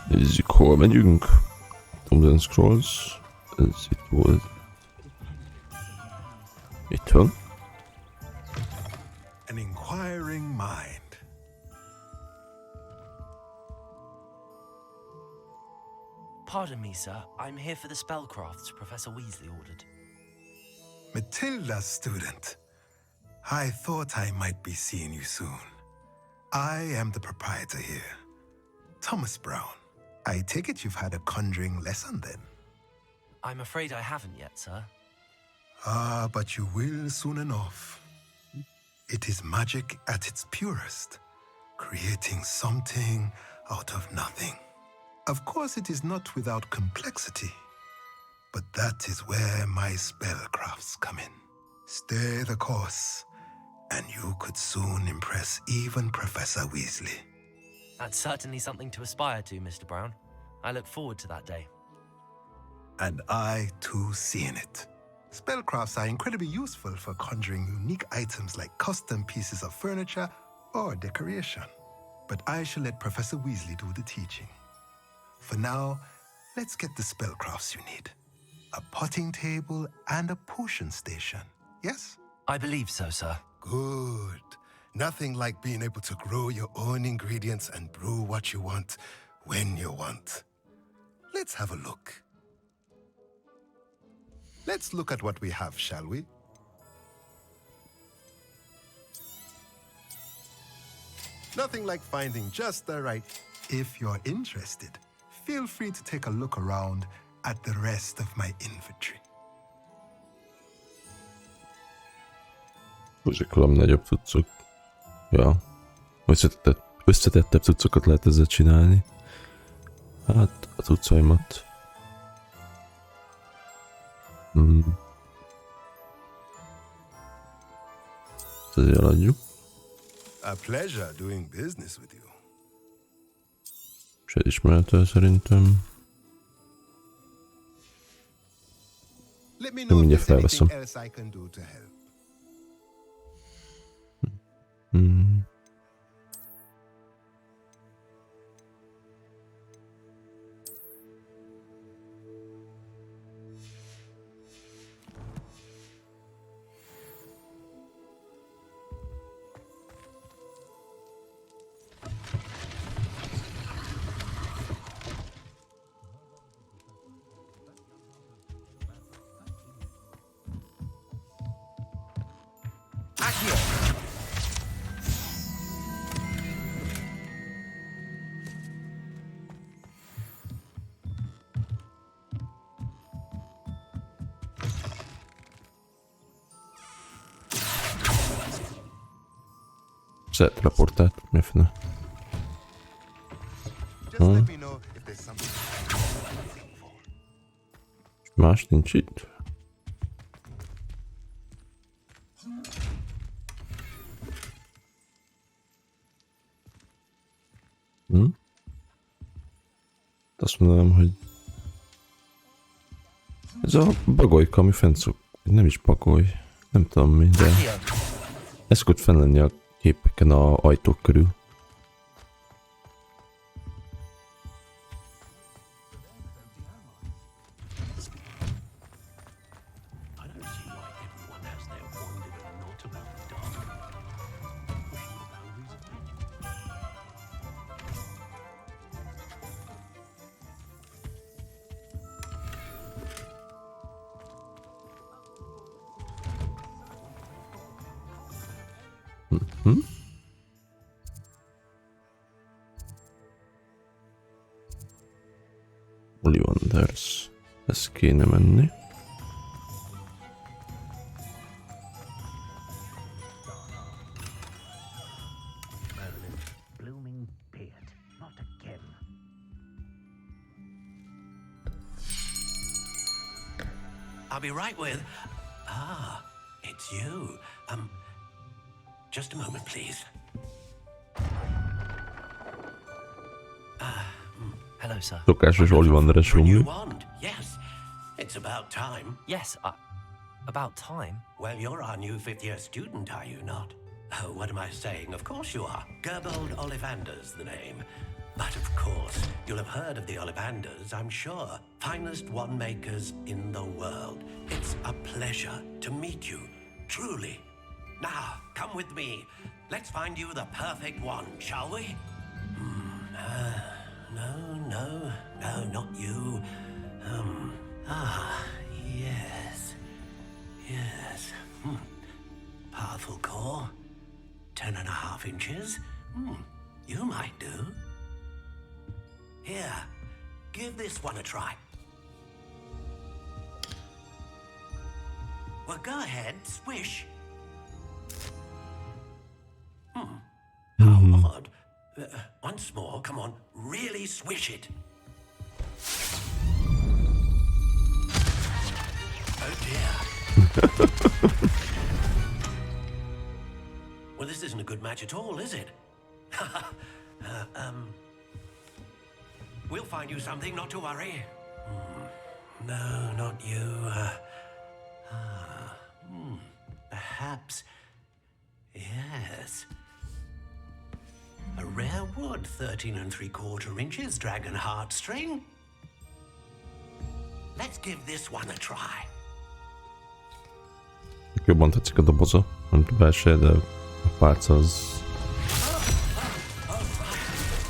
Nézzük, hol megyünk. Thousand Scrolls. Ez itt volt. Itt van. An inquiring mind. Pardon me, sir. I'm here for the spellcrafts Professor Weasley ordered. Matilda's student. I thought I might be seeing you soon. I am the proprietor here, Thomas Brown. I take it you've had a conjuring lesson then? I'm afraid I haven't yet, sir. Ah, but you will soon enough. It is magic at its purest, creating something out of nothing. Of course, it is not without complexity, but that is where my spellcrafts come in. Stay the course, and you could soon impress even Professor Weasley. That's certainly something to aspire to, Mr. Brown. I look forward to that day. And I, too, see in it. Spellcrafts are incredibly useful for conjuring unique items like custom pieces of furniture or decoration. But I shall let Professor Weasley do the teaching. For now, let's get the spellcrafts you need. A potting table and a potion station, yes? I believe so, sir. Good. Nothing like being able to grow your own ingredients and brew what you want when you want. Let's have a look. Let's look at what we have, shall we? Nothing like finding just the right. If you're interested, feel free to take a look around at the rest of my inventory. Ezek valami nagyobb cuccok. Ja. Összetettebb cuccokat lehet ezzel csinálni. Hát, a cuccaimat. Ezt azért eladjuk. A pleasure doing business with you. És elismerhető szerintem. Let me know if there's anything else I can do to help. Teleportált, mi fene? Más nincs itt? Azt mondanám, hogy ez a bagolyka, ami fent szok. Nem is bagoly. Nem tudom mi, de ez szokott fenn lenni a képeken a ajtók körül. Ollivanders. Ez kéne menni. I'll be right with... Ah, it's you. Just a moment, please. Hello, sir. Szokásos Ollivanderes rumli. Yes, it's about time. Yes, about time? Well, you're our new fifth-year student, are you not? Oh, what am I saying? Of course you are. Gerbold Ollivander's the name. But of course, You'll have heard of the Ollivanders, I'm sure. Finest wand makers in the world. It's a pleasure to meet you, truly. Now, come with me. Let's find you the perfect wand, shall we? No, not you. Yes. Powerful core. 10.5 inches. You might do. Here, give this one a try. Well, go ahead, swish. How odd. Once more, come on, really swish it. Oh dear. Well, this isn't a good match at all, is it? We'll find you something, not to worry. No, not you. Perhaps. Yes. A rare wood, 13 3/4 inches, dragon heartstring. Let's give this one a try. Jobban tetszik a doboza, mint a belseje, de a pálca az...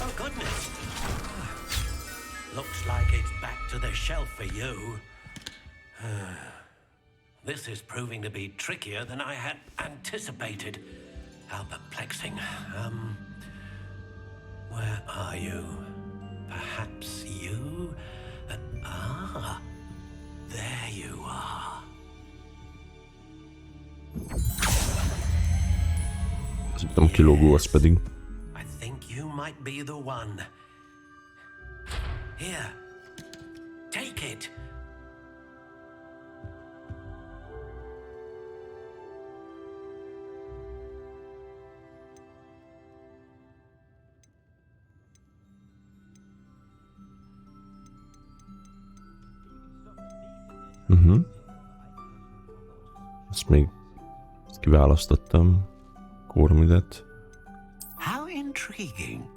Oh, goodness. Looks like it's back to the shelf for you. This is proving to be trickier than I had anticipated. How perplexing. Where are you? Perhaps you? There you are. Az nem kilógó, az pedig. I think you might be the one. Here, take it. Ezt még kiválasztottam. Kormidet. How intriguing.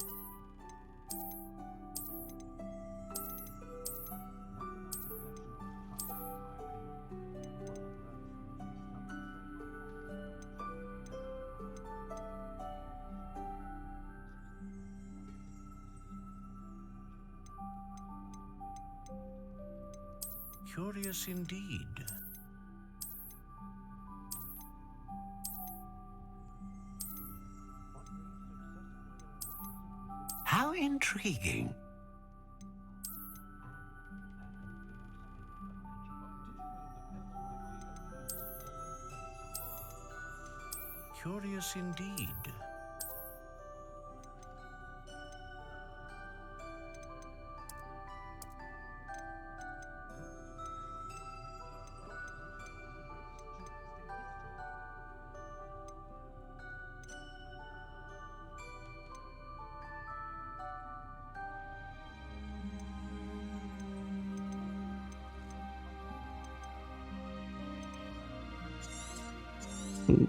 Curious indeed. How intriguing. Curious indeed.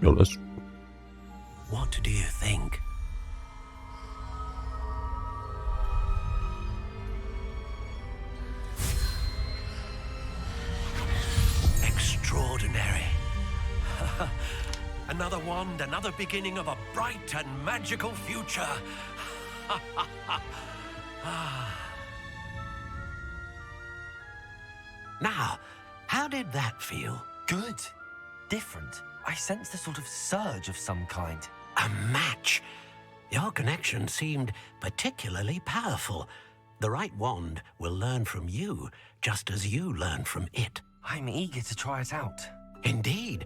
Jó lesz. What do you think? Extraordinary. Another wand, another beginning of a bright and magical future. Now, how did that feel? Good. Different. I sensed a sort of surge of some kind. A match. Your connection seemed particularly powerful. The right wand will learn from you, just as you learn from it. I'm eager to try it out. Indeed.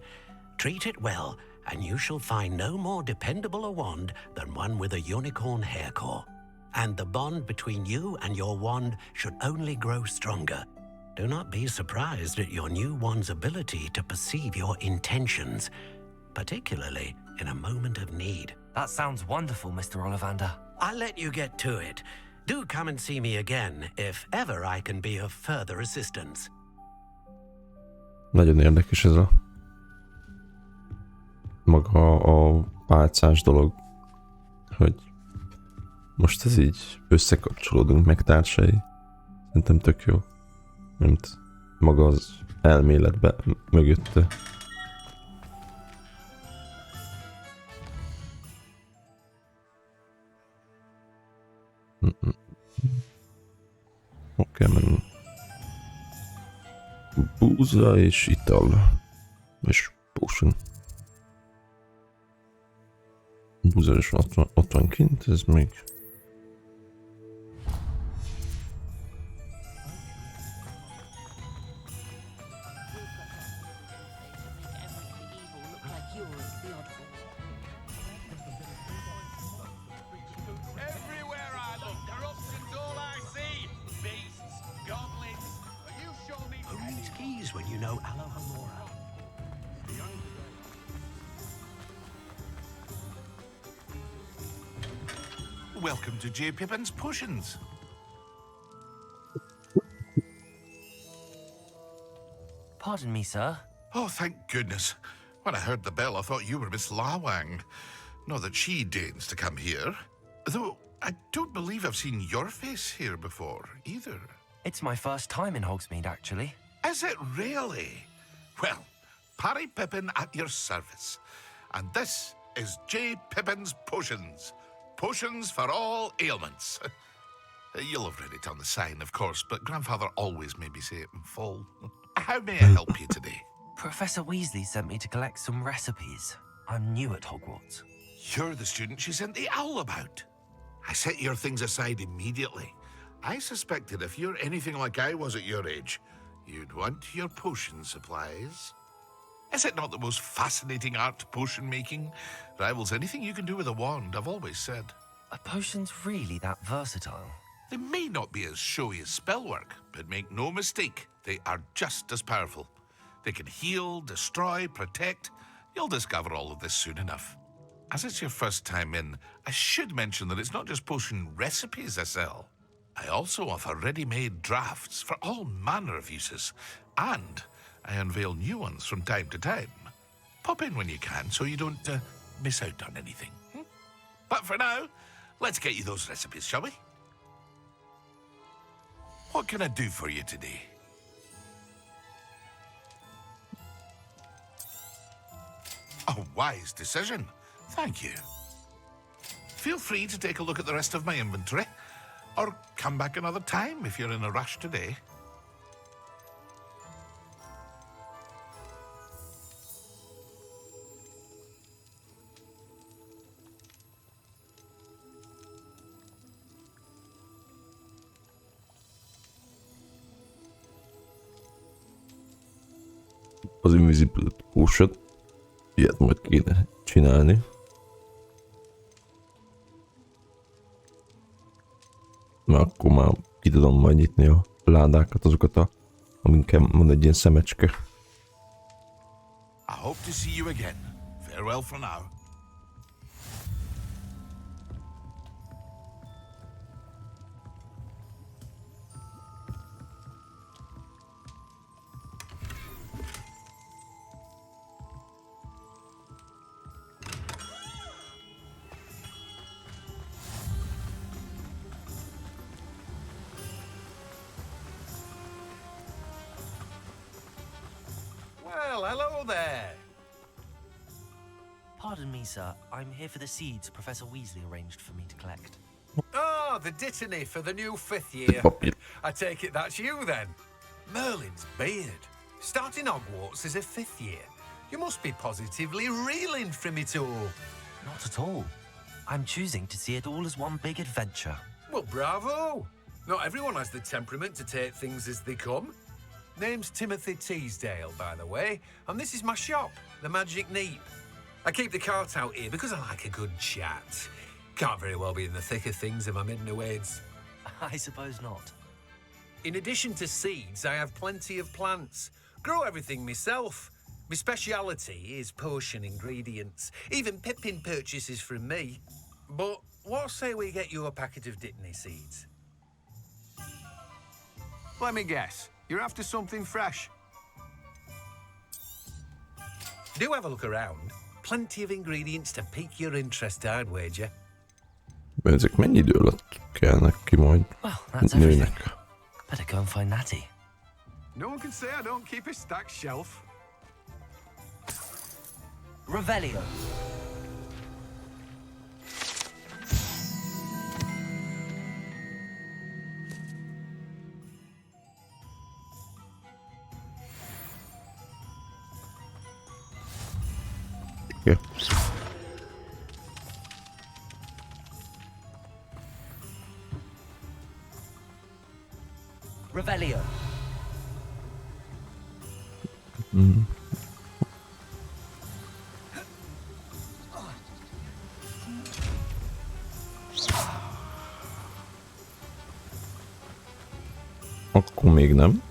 Treat it well, and you shall find no more dependable a wand than one with a unicorn hair core. And the bond between you and your wand should only grow stronger. Do not be surprised at your new wand's ability to perceive your intentions, particularly in a moment of need. That sounds wonderful, Mr. Ollivander. I'll let you get to it. Do come and see me again if ever I can be of further assistance. Nagyon érdekes ez a maga a pálcás dolog, hogy Most ez így összekapcsolódunk meg társai. Szerintem tök jó. Mint maga az elméletbe mögötte. Oké, menni. Búza és ital. És potion. Búza is ott van kint, ez még... Who needs keys when you know Alohomora? Welcome to J. Pippin's Potions. Pardon me, sir. Oh, thank goodness. When I heard the bell, I thought you were Miss Lawang. Not that she deigns to come here. Though I don't believe I've seen your face here before, either. It's my first time in Hogsmeade, actually. Is it really? Well, Parry Pippin at your service. And this is J. Pippin's Potions. Potions for all ailments. You'll have read it on the sign, of course, but Grandfather always made me say it in full. How may I help you today? Professor Weasley sent me to collect some recipes. I'm new at Hogwarts. You're the student she sent the owl about. I set your things aside immediately. I suspected if you're anything like I was at your age, you'd want your potion supplies. Is it not the most fascinating art, potion making? Rivals anything you can do with a wand, I've always said. Are potions really that versatile? They may not be as showy as spellwork, but make no mistake, they are just as powerful. They can heal, destroy, protect. You'll discover all of this soon enough. As it's your first time in, I should mention that it's not just potion recipes I sell. I also offer ready-made drafts for all manner of uses, and I unveil new ones from time to time. Pop in when you can so you don't miss out on anything. But for now, let's get you those recipes, shall we? What can I do for you today? A wise decision. Thank you. Feel free to take a look at the rest of my inventory, or come back another time if you're in a rush today. Az Invisible Potion. Ilyet majd kéne csinálni. Mert akkor már ki tudom majd nyitni a ládákat, azokat aminken van egy ilyen szemecske. I hope to see you again. Farewell for now. Well, hello there. Pardon me, sir. I'm here for the seeds Professor Weasley arranged for me to collect. Oh, the dittany for the new fifth year. I take it that's you then. Merlin's beard. Starting Hogwarts as a fifth year. You must be positively reeling from it all. Not at all. I'm choosing to see it all as one big adventure. Well, bravo. Not everyone has the temperament to take things as they come. Name's Timothy Teasdale, by the way, and this is my shop, the Magic Neep. I keep the cart out here because I like a good chat. Can't very well be in the thick of things if I'm in the woods. I suppose not. In addition to seeds, I have plenty of plants. Grow everything myself. My speciality is potion ingredients. Even Pippin purchases from me. But what say we get you a packet of Dittany seeds? Let me guess. You're after something fresh. Do have a look around. Plenty of ingredients to pique your interest, I'd wager. Ezek mennyi idő alatt kelnek ki majd Well, that's everything. nőnek? Better go and find Natty. No one can say I don't keep a stacked shelf. Revelio. Okay. Revelio. Akkor még nem.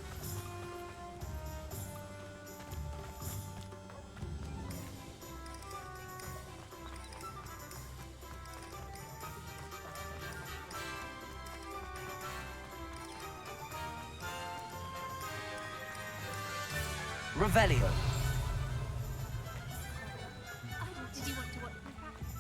Revelio. Did you want to watch me practice?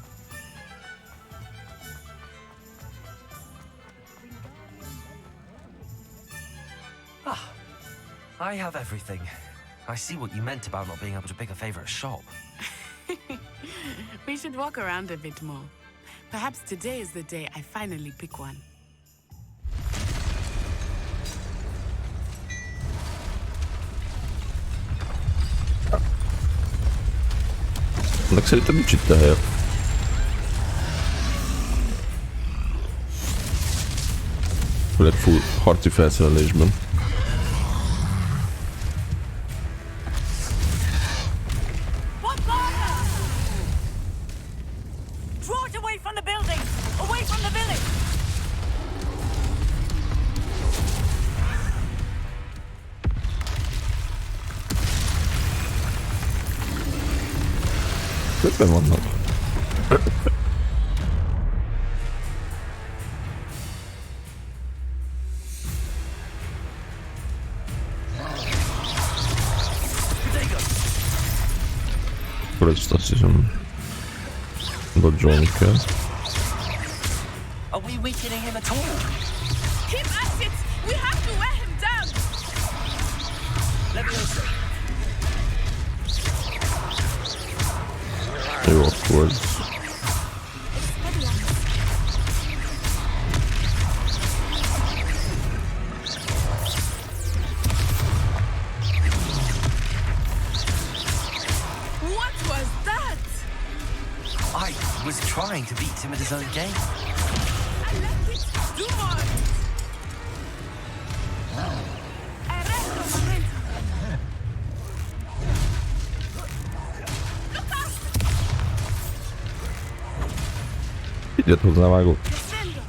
I have everything. I see what you meant about not being able to pick a favorite shop. We should walk around a bit more. Perhaps today is the day I finally pick one. Annak szerintem nincs itt a helye. Főleg full harci felszerelésben. What fire? Draw it away from the building! Away from the village! Többen vannak. Akkor ezt azt hiszem, dodge-olni kell. Are we weakening him at all? Keep at it! We have to wear him down! Leviosa. Jó, akkor ez... What was that? I was trying to beat him at his own game. I left it. Do more! Arresto momento. Look out! Igyet hozzávágok. Defendo!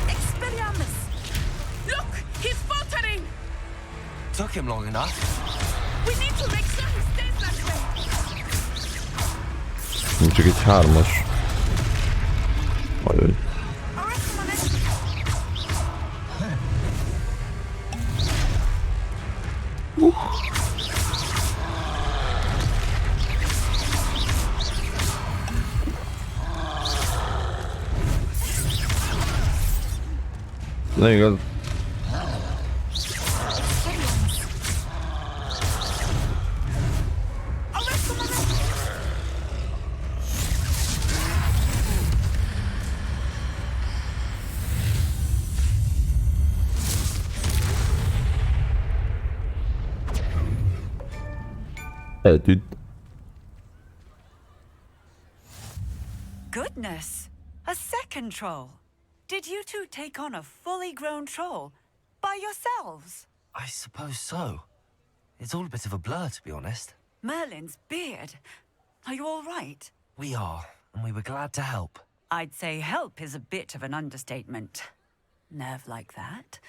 Expelliarmus! Look! He's faltering! Took him long enough. We need to make sure he stays that way! Nincs csak egy hármas. Ajaj. Arresto momento! Nem igaz. Arresto momento! Eltűnt. Goodness! A second troll! Did you two take on a fully grown troll? By yourselves? I suppose so. It's all a bit of a blur, to be honest. Merlin's beard. Are you all right? We are, and we were glad to help. I'd say help is a bit of an understatement. Nerve like that.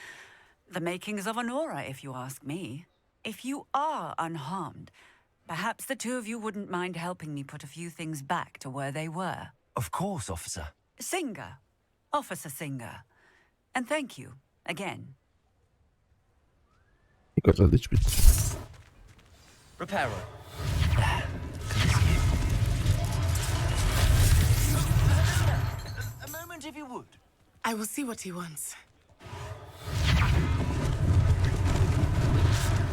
The makings of an aura, if you ask me. If you are unharmed, perhaps the two of you wouldn't mind helping me put a few things back to where they were. Of course, officer. Singer. Officer Singer. And thank you Again. Igazad nincs mit. Reparo. A moment if you would. I will see what he wants.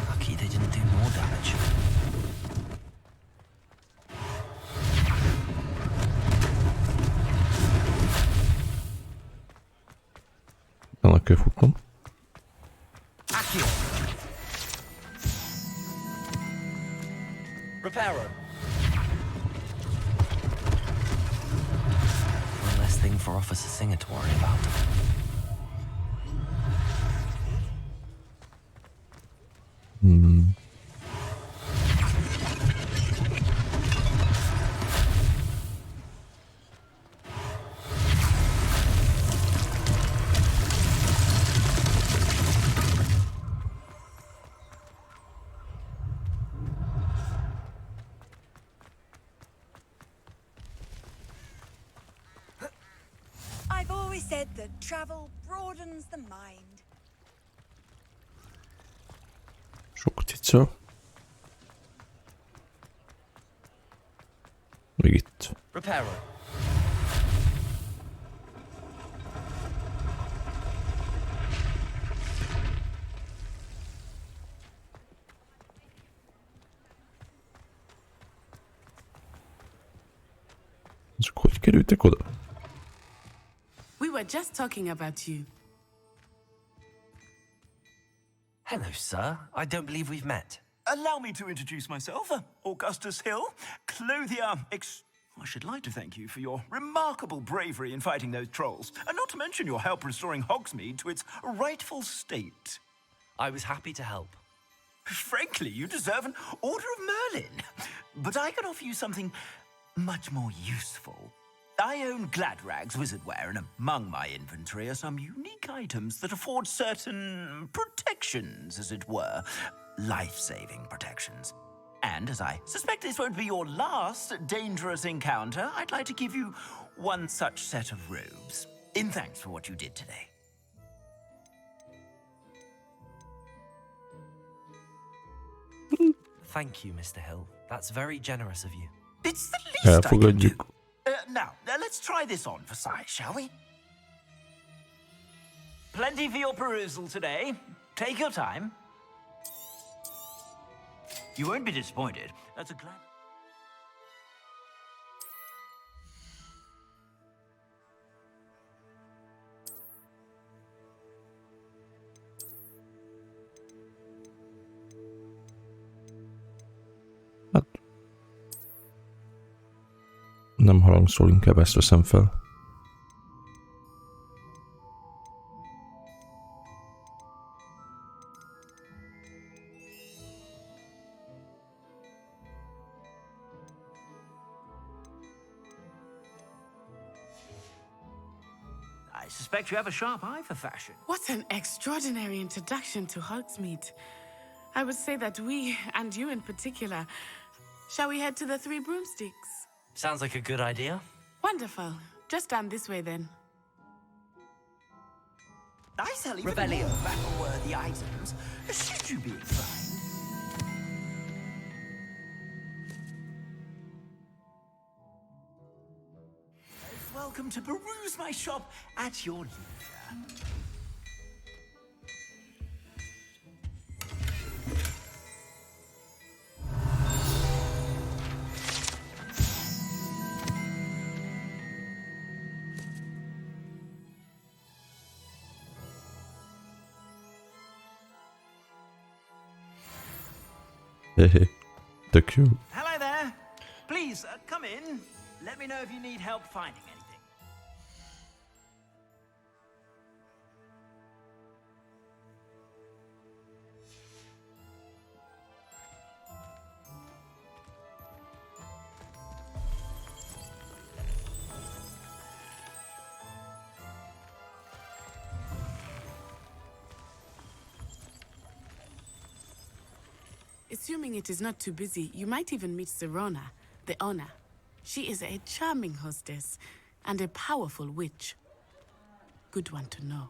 Lucky they didn't do more damage. Annak kell futnom. Accio. Reparo. One less thing for Officer Singer to worry about. I've always said that travel broadens the mind. Sok cica. Még itt. Reparo. Ezek hogy kerültek oda? We were just talking about you. Hello, sir. I don't believe we've met. Allow me to introduce myself, Augustus Hill, clothier I should like to thank you for your remarkable bravery in fighting those trolls, and not to mention your help restoring Hogsmeade to its rightful state. I was happy to help. Frankly, you deserve an Order of Merlin. But I can offer you something much more useful. I own Gladrag's wizardware, and among my inventory are some unique items that afford certain protections, as it were. Life-saving protections. And as I suspect this won't be your last dangerous encounter, I'd like to give you one such set of robes, in thanks for what you did today. Thank you, Mr. Hill. That's very generous of you. It's the least I can do. Elfogadjuk. Now, let's try this on for size, shall we? Plenty for your perusal today. Take your time. You won't be disappointed. That's a glad... Hát... Nem harangszól, inkább ezt veszem fel. I suspect you have a sharp eye for fashion. What an extraordinary introduction to Hogsmeade. I would say that we, and you in particular, shall we head to the Three Broomsticks? Sounds like a good idea. Wonderful. Just stand this way then. I sell even Rebellion. more battle-worthy items, should you be inclined. Welcome to peruse my shop at your leisure. Hehe. Tök jó. Hello there. Please, come in. Let me know if you need help finding anything. Assuming it is not too busy, you might even meet Serona, the owner. She is a charming hostess and a powerful witch. Good one to know.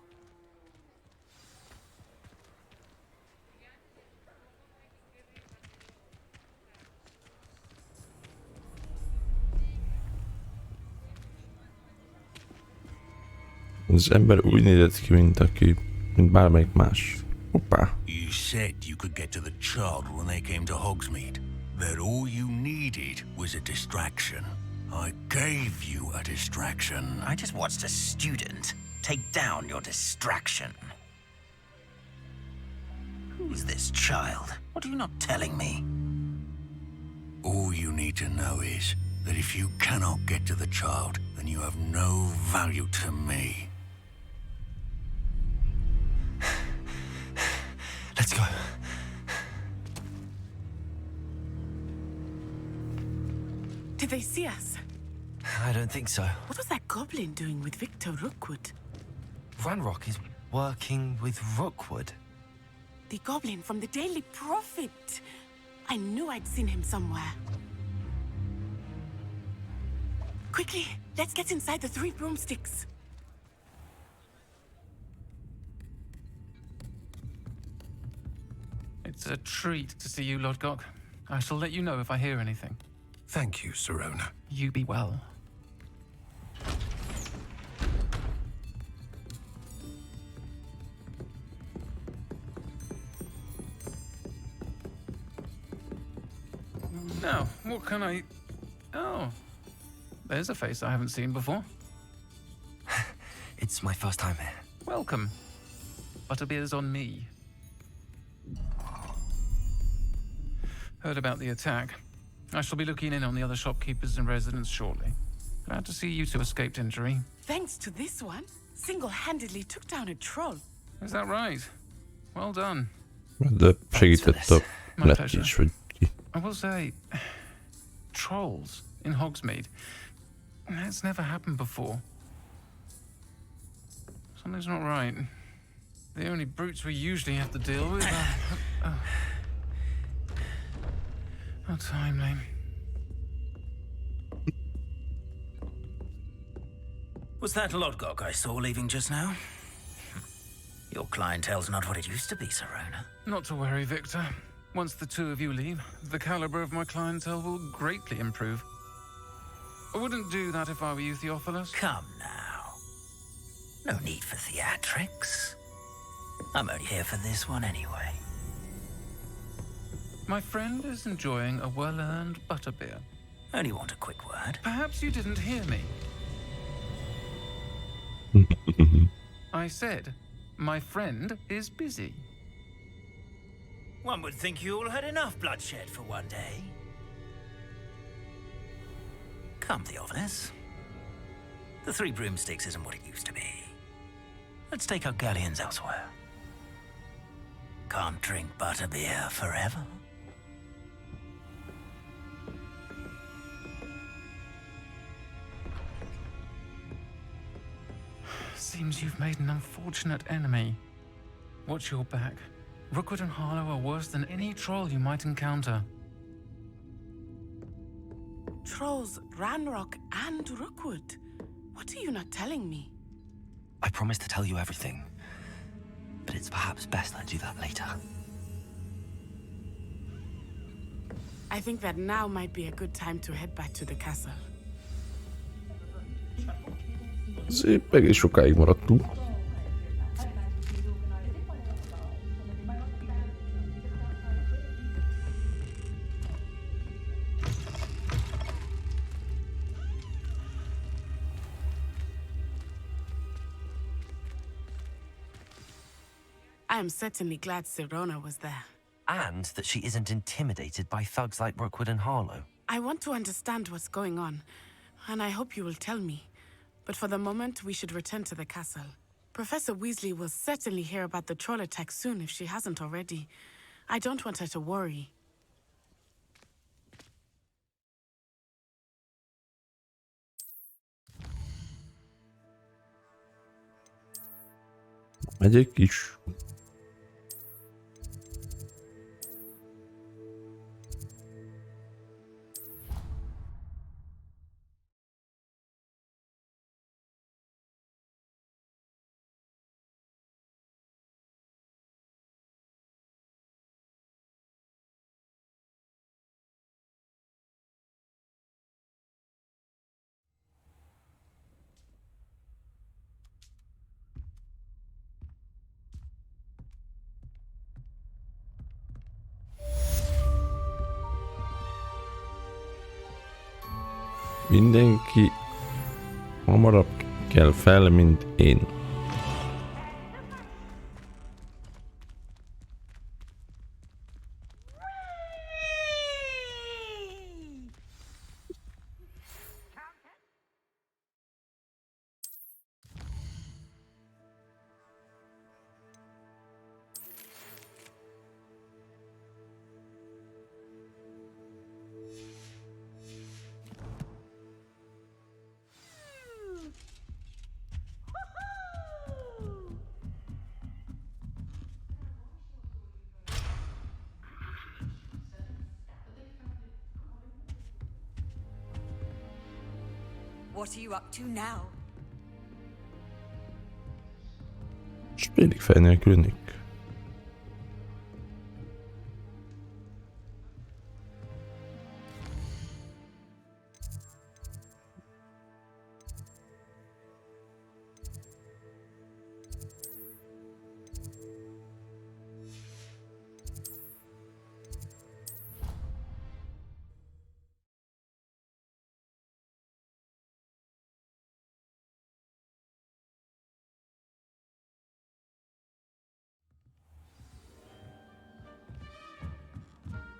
Az ember úgy nézett ki, mint bármelyik más. Hoppá. You said you could get to the child when they came to Hogsmeade. That all you needed was a distraction. I gave you a distraction. I just watched a student take down your distraction. Who's this child? What are you not telling me? All you need to know is that if you cannot get to the child, then you have no value to me. Let's go. Did they see us? I don't think so. What was that goblin doing with Victor Rookwood? Ranrock is working with Rookwood. The goblin from the Daily Prophet. I knew I'd seen him somewhere. Quickly, let's get inside the three broomsticks. It's a treat to see you, Lodgok. I shall let you know if I hear anything. Thank you, Sirona. You be well. Now, what can I... Oh, there's a face I haven't seen before. It's my first time here. Welcome. Butterbeer's on me. Heard about the attack. I shall be looking in on the other shopkeepers and residents shortly. Glad to see you two escaped injury. Thanks to this one, single-handedly took down a troll. Is that right? Well done. De segített a My lett pleasure. is, hogy ki. I will say, trolls in Hogsmeade. That's never happened before. Something's not right. The only brutes we usually have to deal with are... How timely. Was that Lodgok I saw leaving just now? Your clientele's not what it used to be, Sirona. Not to worry, Victor. Once the two of you leave, the caliber of my clientele will greatly improve. I wouldn't do that if I were you, Theophilus. Come now. No need for theatrics. I'm only here for this one anyway. My friend is enjoying a well-earned butterbeer. Only want a quick word. Perhaps you didn't hear me. I said, my friend is busy. One would think you all had enough bloodshed for one day. Come, Theophilus. The Three Broomsticks isn't what it used to be. Let's take our galleons elsewhere. Can't drink butterbeer forever. Seems you've made an unfortunate enemy. Watch your back. Rookwood and Harlow are worse than any troll you might encounter. Trolls, Ranrock, and Rookwood. What are you not telling me? I promised to tell you everything, but it's perhaps best I do that later. I think that now might be a good time to head back to the castle. Azért egész sokáig maradtunk. I am certainly glad Sirona was there. And that she isn't intimidated by thugs like Rookwood and Harlow. I want to understand what's going on, and I hope you will tell me. But for the moment, we should return to the castle. Professor Weasley will certainly hear about the troll attack soon if she hasn't already. I don't want her to worry. Megyek is. Mindenki hamarabb kell fel, mint én. What are you up to now? És félig fej nélkül Nick.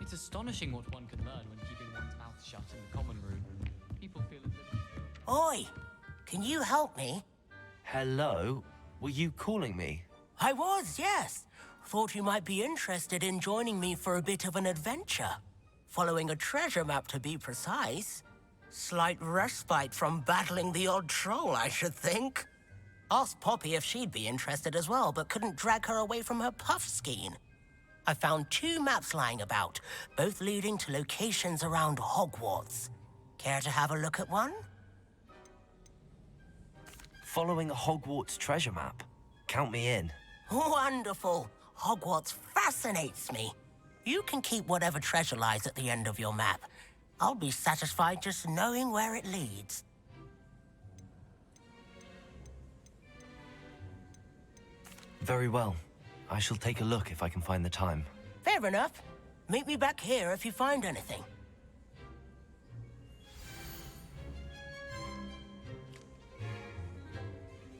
It's astonishing what one can learn when keeping one's mouth shut in the common room. People feel as if... Oi! Can you help me? Hello? Were you calling me? I was, yes. Thought you might be interested in joining me for a bit of an adventure. Following a treasure map, to be precise. Slight respite from battling the odd troll, I should think. Asked Poppy if she'd be interested as well, but couldn't drag her away from her puff skein. I found 2 maps lying about, both leading to locations around Hogwarts. Care to have a look at one? Following a Hogwarts treasure map? Count me in. Wonderful. Hogwarts fascinates me. You can keep whatever treasure lies at the end of your map. I'll be satisfied just knowing where it leads. Very well. I shall take a look if I can find the time. Fair enough. Meet me back here if you find anything.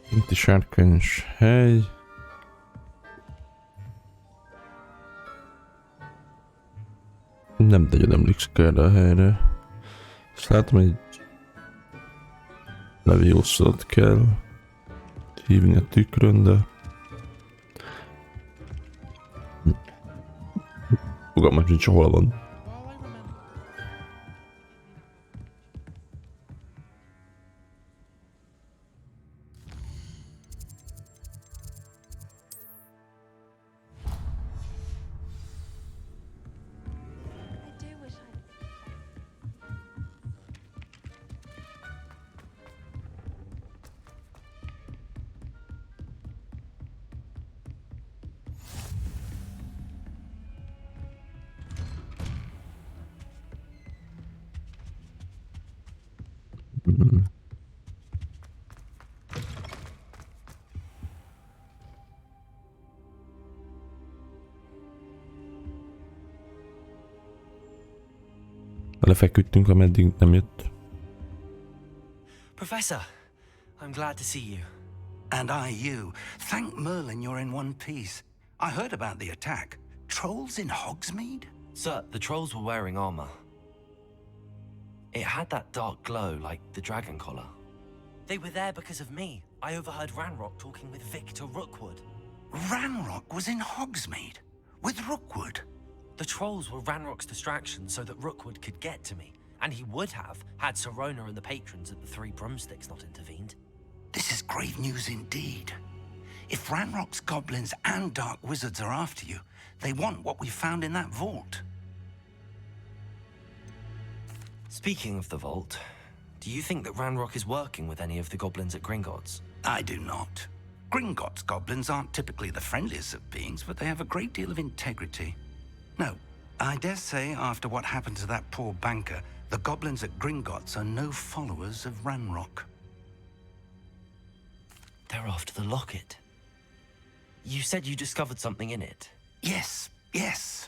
Kinti sárkányos hely. Nem nagyon emlékszek erre a helyre. Ezt látom, hogy levioszot kell hívni a tükrön, de fogalmam sincs, hol van. Lefeküdtünk, ameddig nem jött. Professor, I'm glad to see you. And I you. Thank Merlin you're in one piece. I heard about the attack. Trolls in Hogsmeade? Sir, the trolls were wearing armor. It had that dark glow like the dragon collar. They were there because of me. I overheard Ranrock talking with Victor Rookwood. Ranrock was in Hogsmeade? With Rookwood? The trolls were Ranrock's distraction so that Rookwood could get to me. And he would have, had Sirona and the patrons at the Three Broomsticks not intervened. This is grave news indeed. If Ranrock's goblins and dark wizards are after you, they want what we found in that vault. Speaking of the vault, do you think that Ranrock is working with any of the goblins at Gringotts? I do not. Gringotts goblins aren't typically the friendliest of beings, but they have a great deal of integrity. No, I dare say after what happened to that poor banker, the goblins at Gringotts are no followers of Ranrock. They're after the locket. You said you discovered something in it. Yes, yes.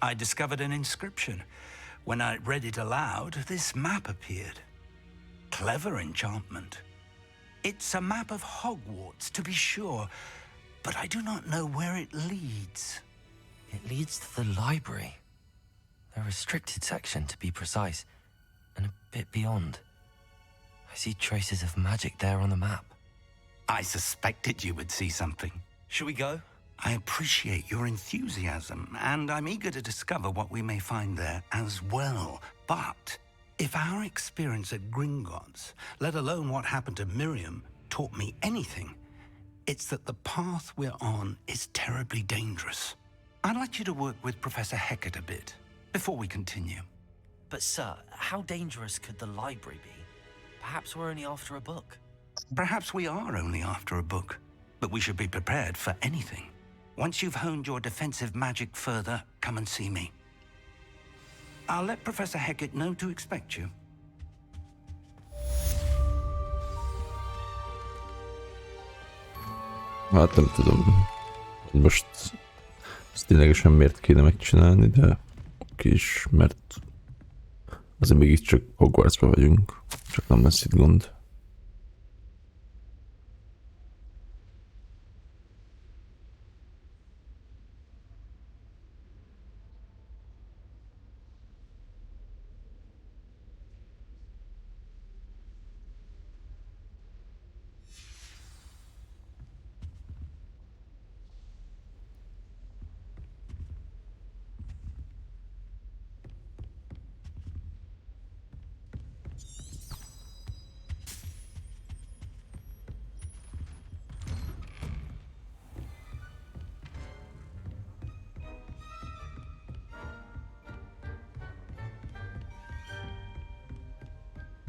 I discovered an inscription. When I read it aloud, this map appeared. Clever enchantment. It's a map of Hogwarts, to be sure, but I do not know where it leads. It leads to the library. The restricted section, to be precise, and a bit beyond. I see traces of magic there on the map. I suspected you would see something. Should we go? I appreciate your enthusiasm, and I'm eager to discover what we may find there as well. But if our experience at Gringotts, let alone what happened to Miriam, taught me anything, it's that the path we're on is terribly dangerous. I'd like you to work with Professor Hecat a bit before we continue. But sir, how dangerous could the library be? Perhaps we're only after a book. Perhaps we are only after a book, but we should be prepared for anything. Once you've honed your defensive magic further, come and see me. I'll let Professor Hecat know to expect you. Hát nem tudom, hogy most ezt ténylegesen miért kéne megcsinálni, de oké is, mert azért mégiscsak Hogwartsba vagyunk, csak nem lesz itt gond.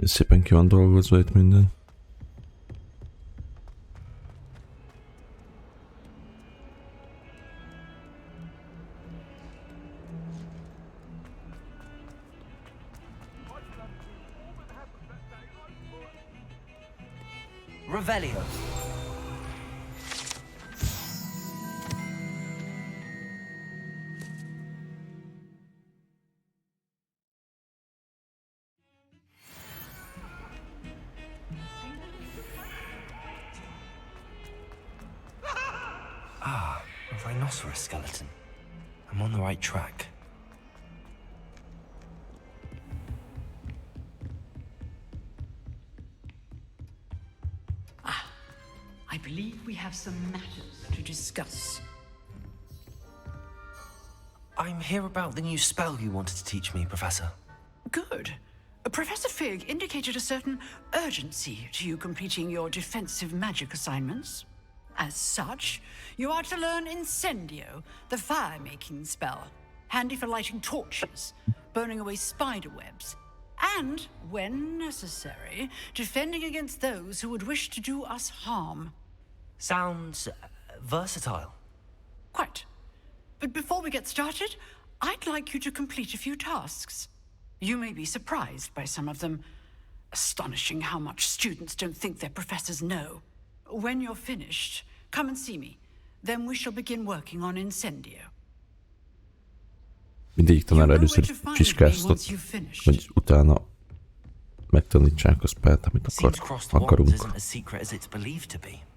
Szépen ki van dolgozva itt minden. Revelio. Ah, a rhinoceros skeleton. I'm on the right track. I believe we have some matters to discuss. I'm here about the new spell you wanted to teach me, Professor. Good. Professor Fig indicated a certain urgency to you completing your defensive magic assignments. As such, you are to learn Incendio, the fire-making spell, handy for lighting torches, burning away spider webs, and, when necessary, defending against those who would wish to do us harm. Sounds versatile. Quite. But before we get started, I'd like you to complete a few tasks. You may be surprised by some of them. Astonishing how much students don't think their professors know. When you're finished, come and see me. Then we shall begin working on Incendio. Mindegyik tanár először csiskáztat, hogy utána megtanítsák a spellt, amit akarunk. Isn't as secret as it's believed to be.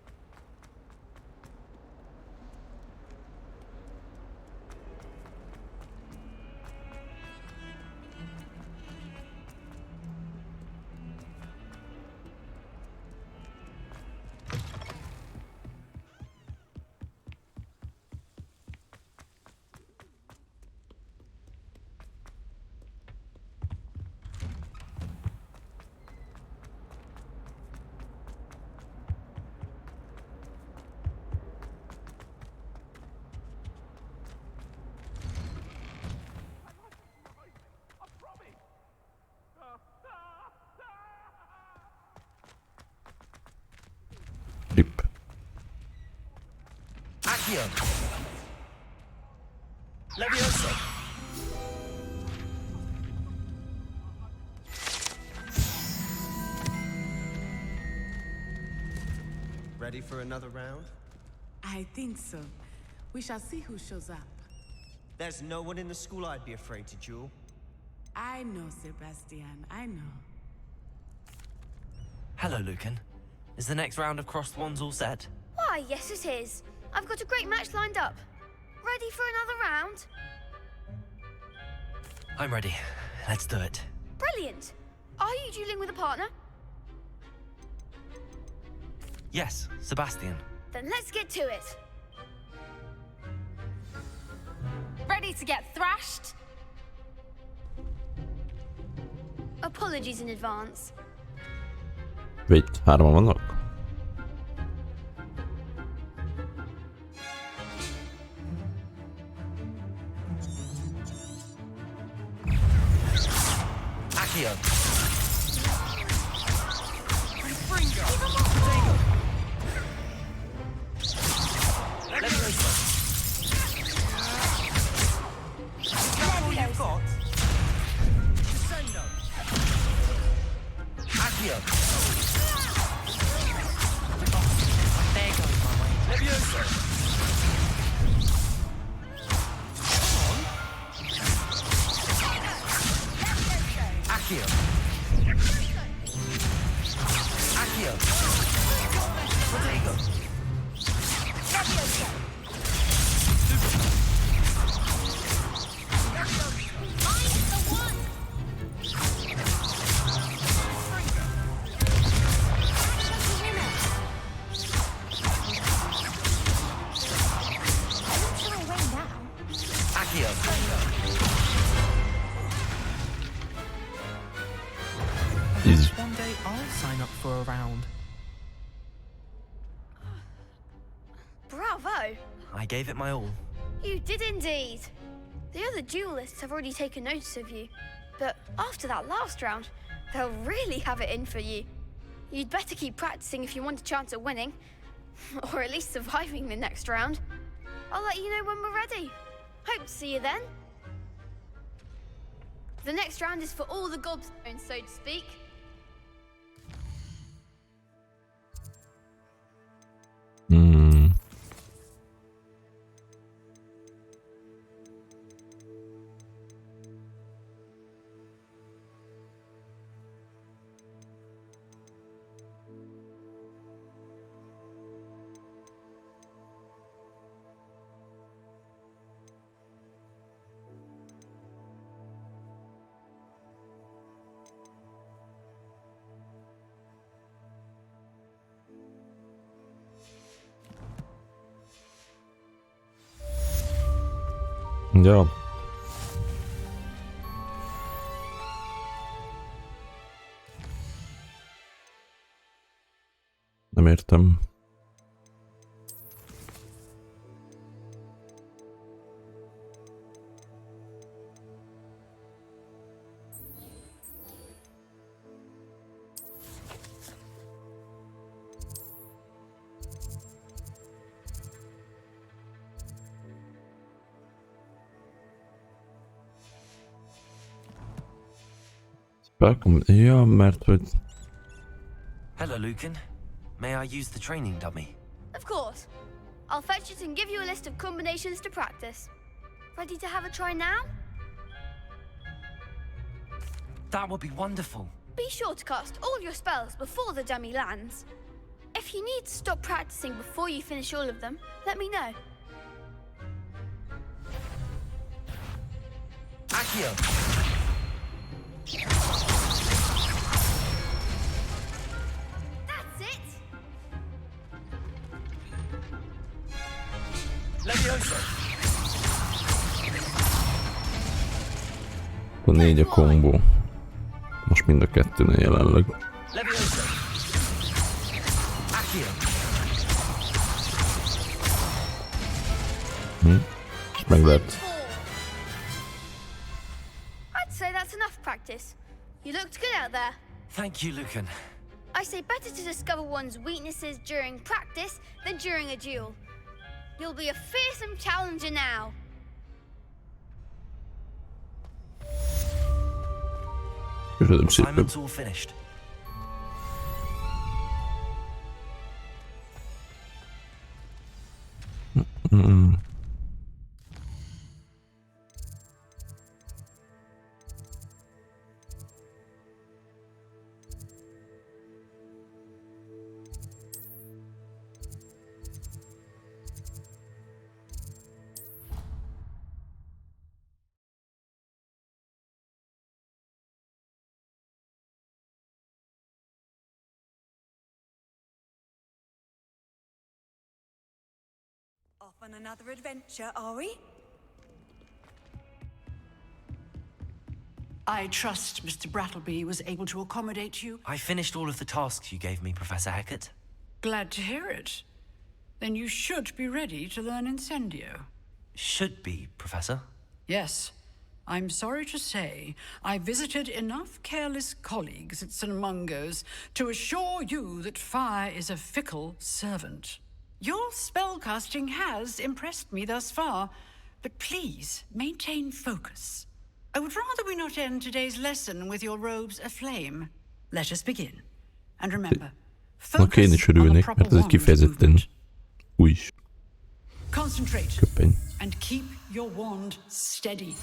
Rip. Accio. Levioso. Ready for another round? I think so. We shall see who shows up. There's no one in the school I'd be afraid to duel. I know, Sebastian. I know. Hello, Lucan. Is the next round of Crossed Wands all set? Why, yes it is. I've got a great match lined up. Ready for another round? I'm ready. Let's do it. Brilliant. Are you dueling with a partner? Yes, Sebastian. Then let's get to it. Ready to get thrashed? Apologies in advance. Wait, 3 vannak? Accio. One day I'll sign up for a round. Bravo. I gave it my all. You did indeed. The other duelists have already taken notice of you. But after that last round, they'll really have it in for you. You'd better keep practicing if you want a chance at winning. Or at least surviving the next round. I'll let you know when we're ready. Hope to see you then. The next round is for all the gobstones, so to speak. Ja. Nem értem. Ja, mert hogy... Hello, Lucan. May I use the training dummy? Of course. I'll fetch it and give you a list of combinations to practice. Ready to have a try now? That would be wonderful. Be sure to cast all your spells before the dummy lands. If you need to stop practicing before you finish all of them, let me know. Accio! That's it! Levioso! A 4 a kombó. Most mind a 2-nél jelenleg. Levioso! Accio! Meg lehet. I'd say that's enough practice. You looked good out there. Thank you, Lucan. I say better to discover one's weaknesses during practice than during a duel. You'll be a fearsome challenger now. Assignment's all finished. Off on another adventure, are we? I trust Mr. Brattleby was able to accommodate you. I finished all of the tasks you gave me, Professor Hecat. Glad to hear it. Then you should be ready to learn Incendio. Should be, Professor. Yes. I'm sorry to say, I visited enough careless colleagues at St. Mungo's to assure you that fire is a fickle servant. Your spellcasting has impressed me thus far, but please maintain focus. I would rather we not end today's lesson with your robes aflame. Let us begin. And remember, Annak én is örülnék, mert ez egy kifejezetten új concentrate köpeny. and keep your wand steady.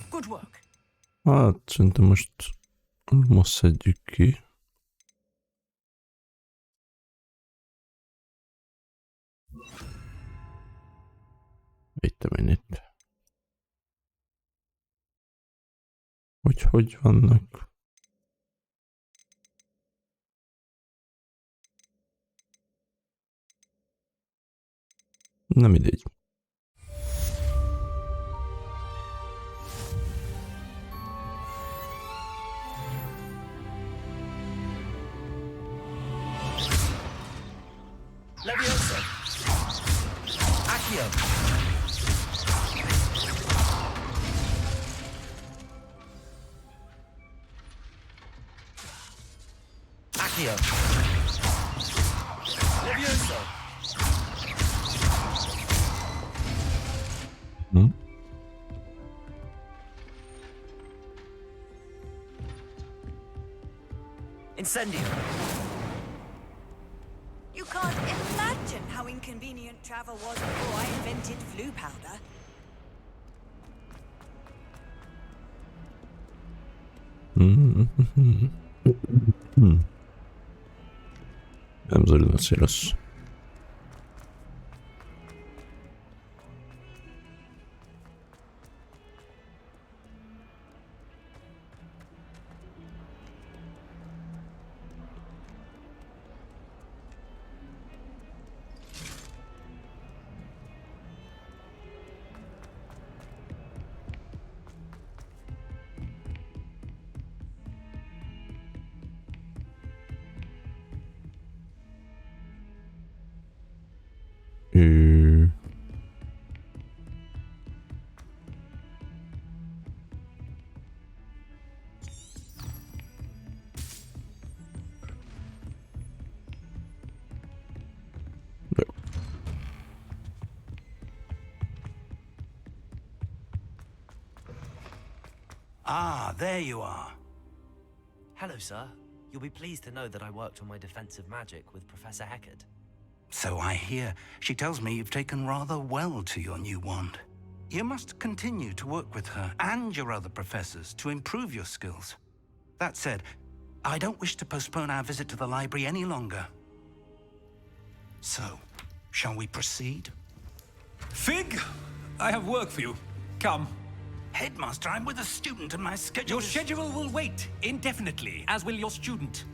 Good work. Hát, szerintem most szedjük ki. Vittem én itt. Hogy vannak? Nem mindegy. Leviosa! Accio! Accio! Leviosa! Incendio! You can't imagine how inconvenient travel was before I invented flu powder. Nem zarina si rossz. Ah, there you are. Hello, sir. You'll be pleased to know that I worked on my defensive magic with Professor Hecat. So I hear. She tells me you've taken rather well to your new wand. You must continue to work with her and your other professors to improve your skills. That said, I don't wish to postpone our visit to the library any longer. So, shall we proceed? Fig, I have work for you. Come. Headmaster, I'm with a student and my schedule Your schedule will wait indefinitely, as will your student.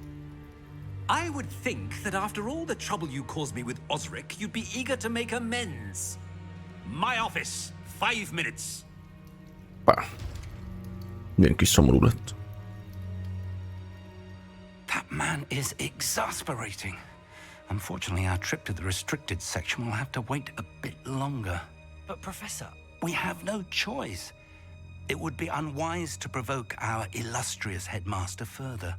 I would think that after all the trouble you caused me with Osric, you'd be eager to make amends. My office, 5 minutes. Pá. Milyen kis szomorú lett. That man is exasperating. Unfortunately, our trip to the restricted section will have to wait a bit longer. But, Professor... We have no choice. It would be unwise to provoke our illustrious headmaster further.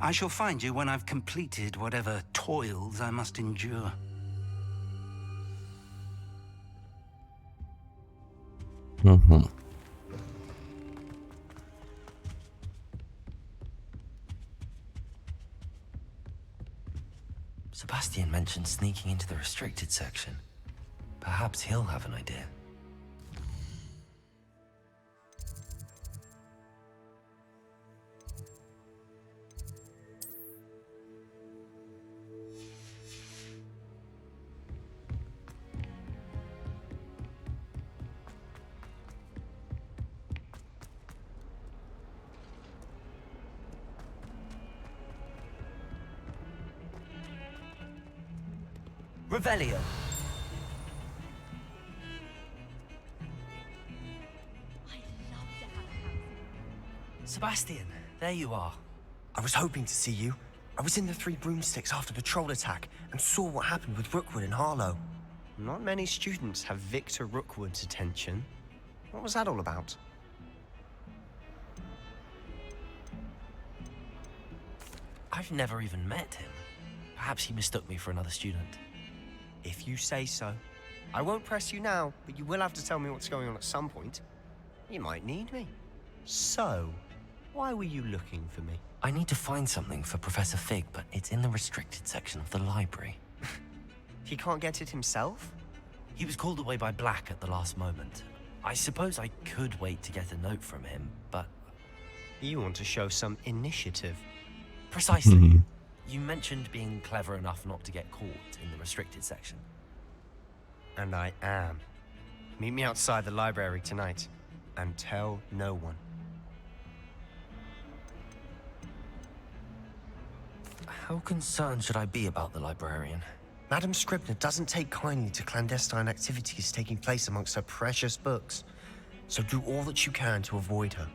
I shall find you when I've completed whatever toils I must endure. Sebastian mentioned sneaking into the restricted section. Perhaps he'll have an idea. Revelio. Sebastian, there you are. I was hoping to see you. I was in the Three Broomsticks after the troll attack and saw what happened with Rookwood and Harlow. Not many students have Victor Rookwood's attention. What was that all about? I've never even met him. Perhaps he mistook me for another student. If you say so. I won't press you now, but you will have to tell me what's going on at some point. You might need me. So, why were you looking for me? I need to find something for Professor Fig, but it's in the restricted section of the library. He can't get it himself? He was called away by Black at the last moment. I suppose I could wait to get a note from him, but... You want to show some initiative. Precisely. You mentioned being clever enough not to get caught in the restricted section. And I am. Meet me outside the library tonight, and tell no one. How concerned should I be about the librarian? Madam Scribner doesn't take kindly to clandestine activities taking place amongst her precious books. So do all that you can to avoid her.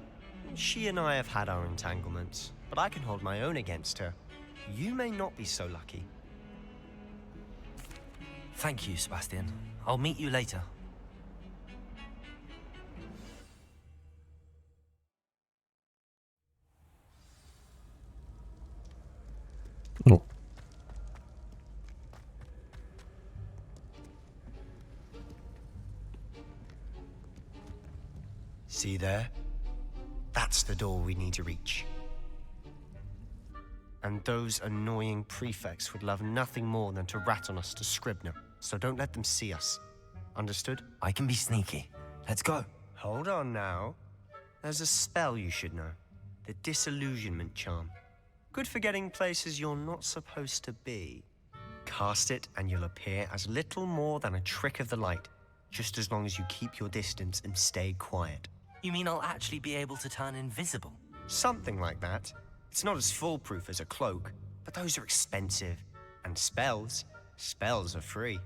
She and I have had our entanglements, but I can hold my own against her. You may not be so lucky. Thank you, Sebastian. I'll meet you later. Oh. See there? That's the door we need to reach. And those annoying prefects would love nothing more than to rat on us to Scribner, so don't let them see us. Understood? I can be sneaky. Let's go. Hold on now. There's a spell you should know. The Disillusionment Charm. Good for getting places you're not supposed to be. Cast it and you'll appear as little more than a trick of the light, just as long as you keep your distance and stay quiet. You mean I'll actually be able to turn invisible? Something like that. It's not as foolproof as a cloak, but those are expensive. And spells are free.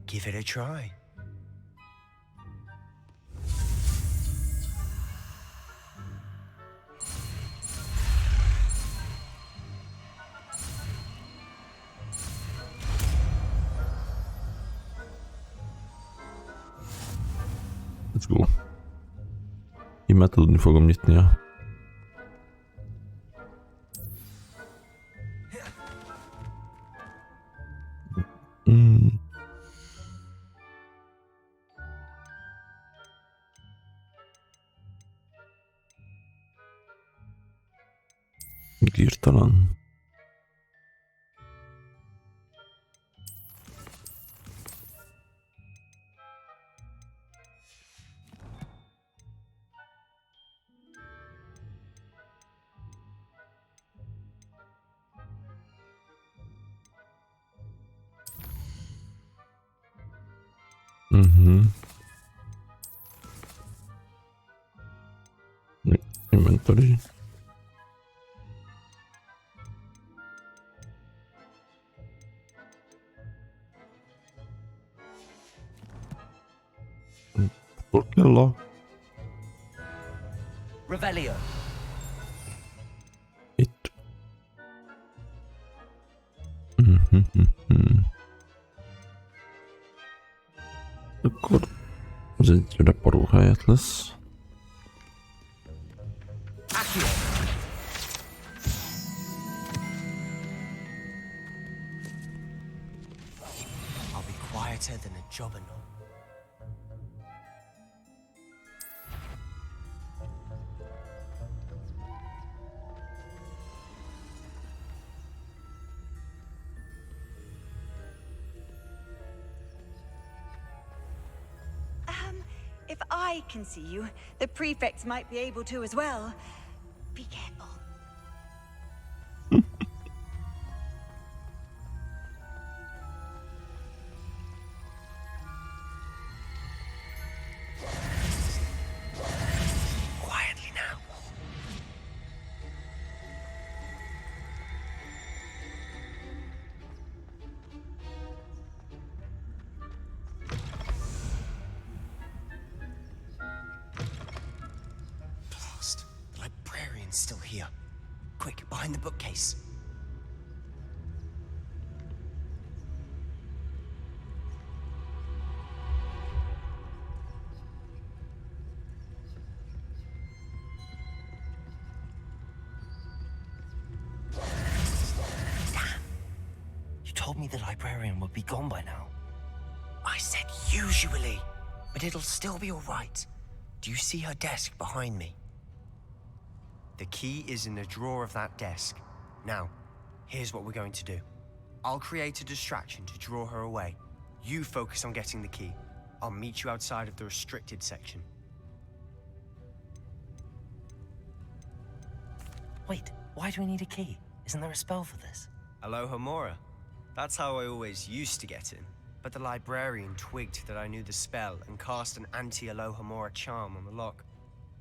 Give it a try. Let's go. Imádod tudni fogom nyitni a... Írtalan. Inventory. Portella. Revelio. Itt. Akkor ez egy reparó helyet lesz. I'll be quieter than a jobberknoll. If I can see you, the prefects might be able to as well. Be careful. Quietly now. here. Quick, behind the bookcase. You told me the librarian would be gone by now. I said usually, but it'll still be all right. Do you see her desk behind me? The key is in the drawer of that desk. Now, here's what we're going to do. I'll create a distraction to draw her away. You focus on getting the key. I'll meet you outside of the restricted section. Wait, why do we need a key? Isn't there a spell for this? Alohomora. That's how I always used to get in. But the librarian twigged that I knew the spell and cast an anti-Alohomora charm on the lock.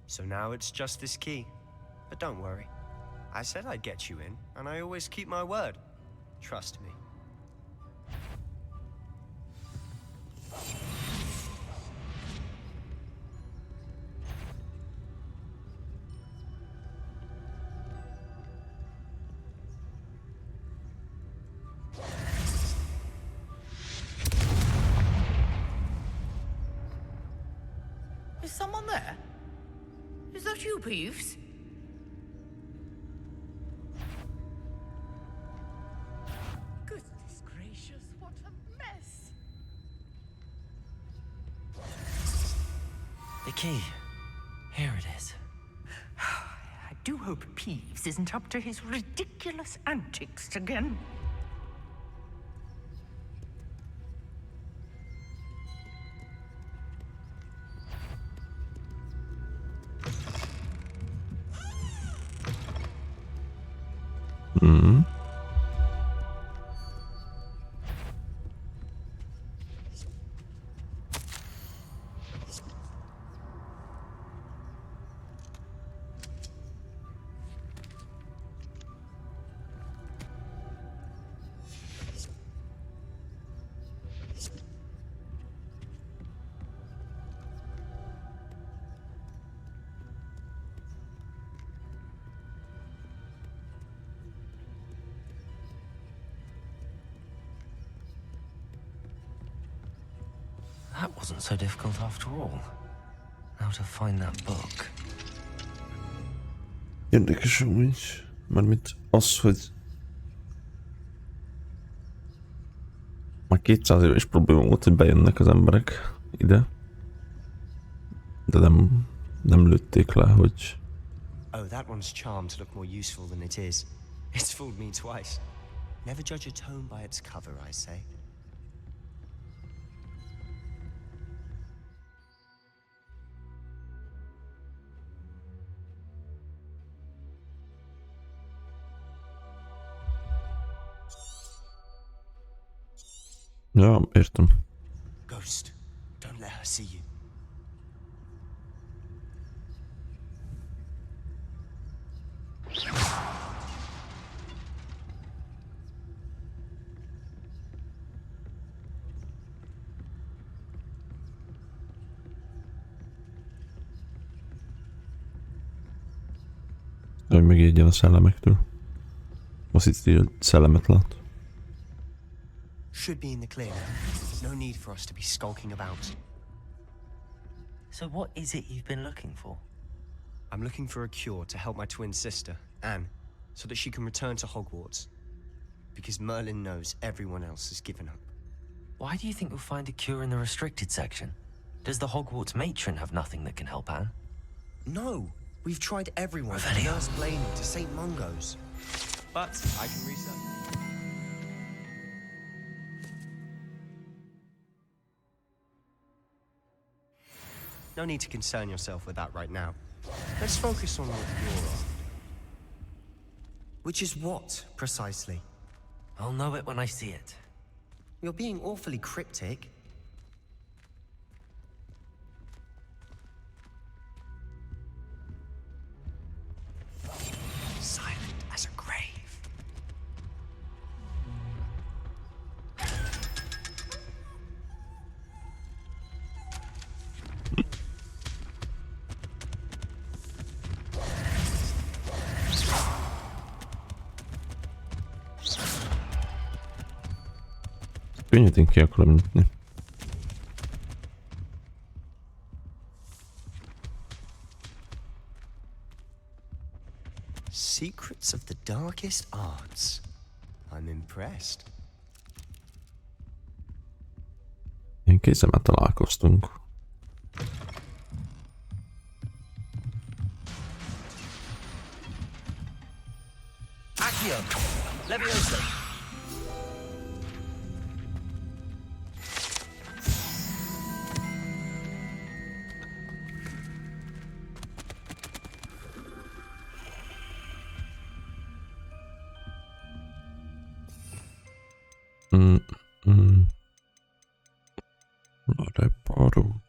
So now it's just this key. But don't worry. I said I'd get you in, and I always keep my word. Trust me. Is someone there? Is that you, Peeves? Goodness gracious, what a mess! The key. Here it is. I do hope Peeves isn't up to his ridiculous antics again. Mm. That wasn't so difficult after all. Now to find that book. Érdekes amúgy, mármint az, hogy már 200 éves probléma volt, hogy bejönnek az emberek ide, de nem lőtték le, hogy... Oh, that one's charmed to look more useful than it is. It's fooled me twice. Never judge a tome by its cover, I say. Ja, értem. Ghost, don't let her see you. Hogy megégyen a szellemektől. Azt hiszi, hogy szellemet lát. Should be in the clear now. No need for us to be skulking about. So what is it you've been looking for? I'm looking for a cure to help my twin sister, Anne, so that she can return to Hogwarts. Because Merlin knows everyone else has given up. Why do you think you'll find a cure in the restricted section? Does the Hogwarts matron have nothing that can help Anne? No! We've tried everyone from Nurse Blaney to St. Mungo's. But I can research. No need to concern yourself with that right now. Let's focus on what you're after. Which is what, precisely? I'll know it when I see it. You're being awfully cryptic. Silent as a grave. könnyedén ki akarom nyitni. Secrets of the darkest arts. I'm impressed. Én kézemmel találkoztunk. Accio! Levioso! Reparo.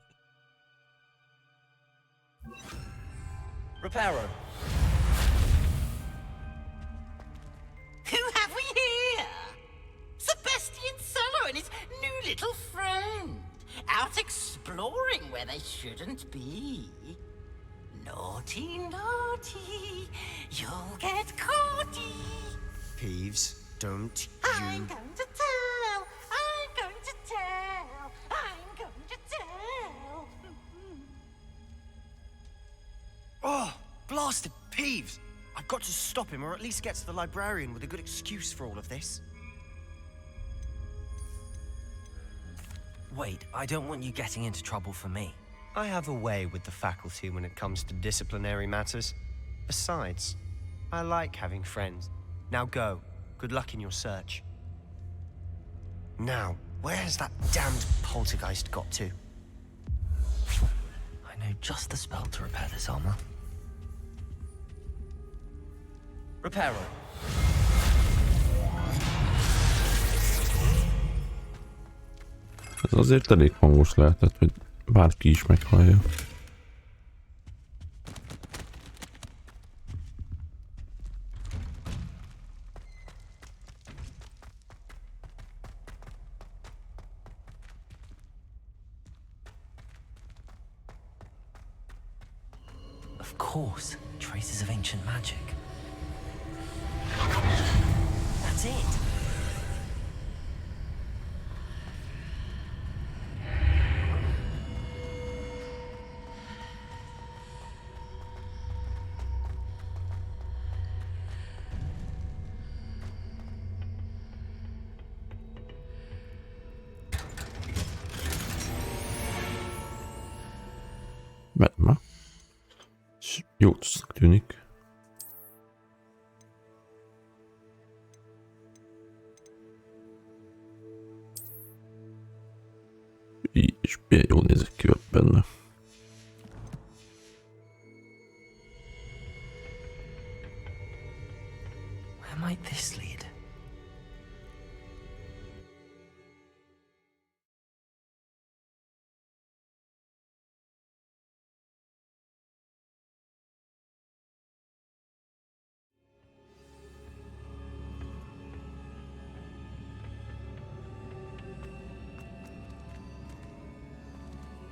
Reparo! Who have we here? Sebastian Solo and his new little friend. Out exploring where they shouldn't be. Naughty, naughty. You'll get caughty. Peeves, don't I'm going to tell. I'm going to tell. I'm going to tell. Oh, blasted Peeves! I've got to stop him, or at least get to the librarian with a good excuse for all of this. Wait, I don't want you getting into trouble for me. I have a way with the faculty when it comes to disciplinary matters. Besides, I like having friends. Now go. Good luck in your search. Now, where has that damned poltergeist got to? I know just the spell to repair this armor. Reparo. Ez azért elég hangos lehetett, hogy bárki is meghallja. Of course, traces of ancient magic. That's it. Benne. Jó tűnik. És milyen jól nézek ki benne. Where might this lead?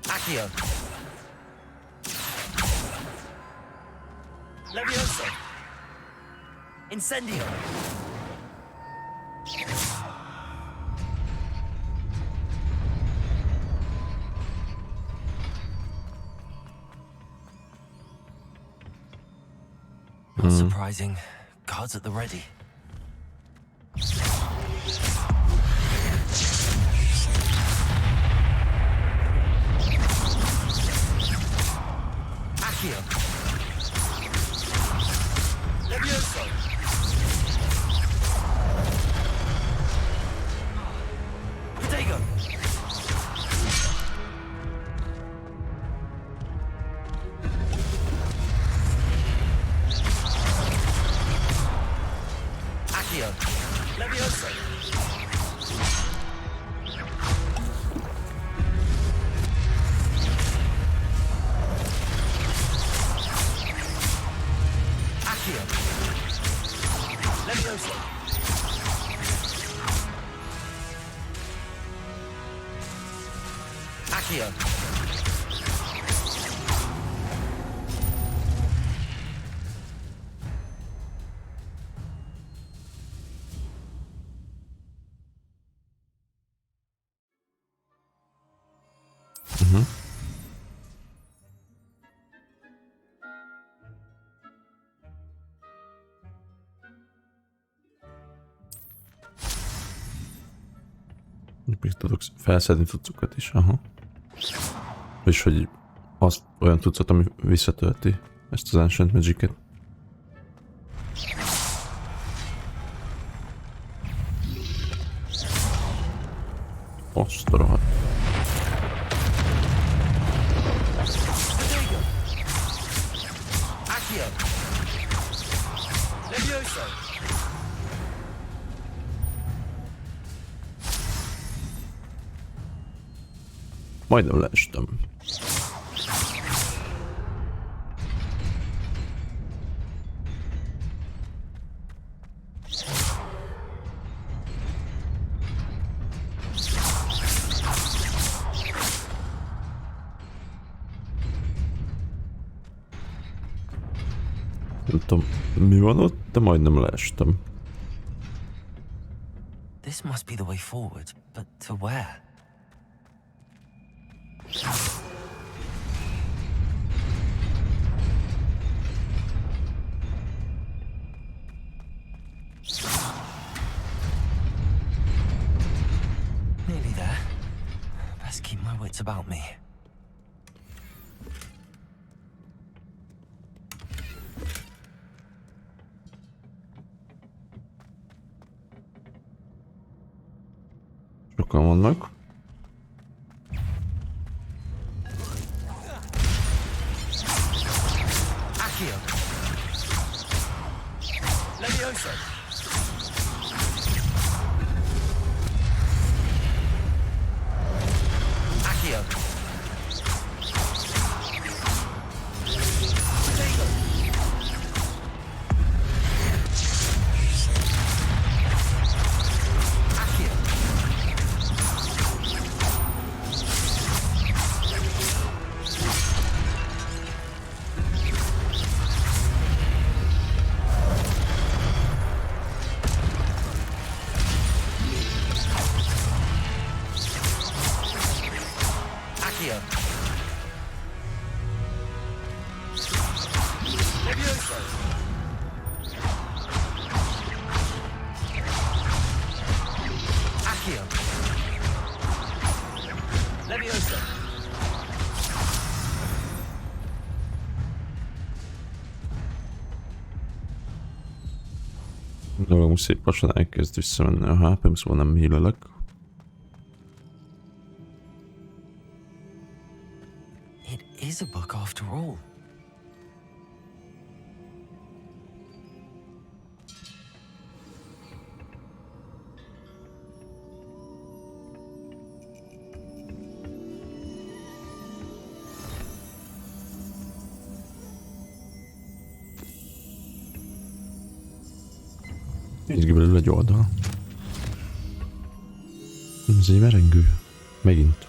Accio. Levioso. Incendio. Not surprising. Guards at the ready. Accio. Levioso. Protego. Accio. Levioso. Accio. Levioso. Accio. Még tudok felszedni cuccokat is, aha. És hogy azt olyan cuccot, ami visszatölti ezt az Ancient Magic-et. Azt a rohadt. Majdnem leestem. Nem tudom, mi van ott, de majdnem leestem. This must be the way forward, but to where? Nearly there. Best keep my wits about me. Sokan vannak. Accio. Levioso. Accio. Dolgom szép lassan elkezd visszamenni a HP-m, szóval nem hílelek. It is a book after all. Nincs belőle egy oldal. Ez egy merengő. Megint.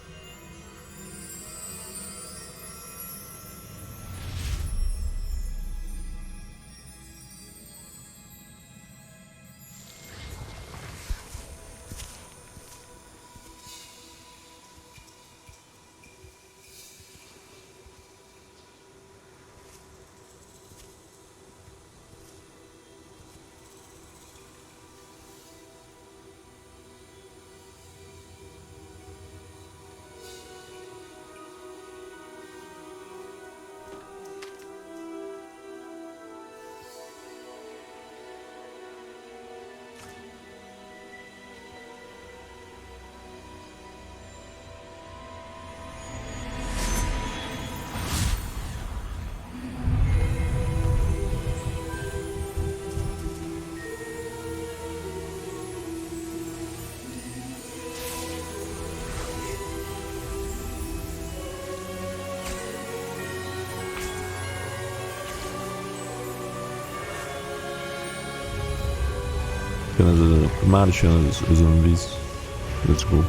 Már is jön az özönvíz. Let's go.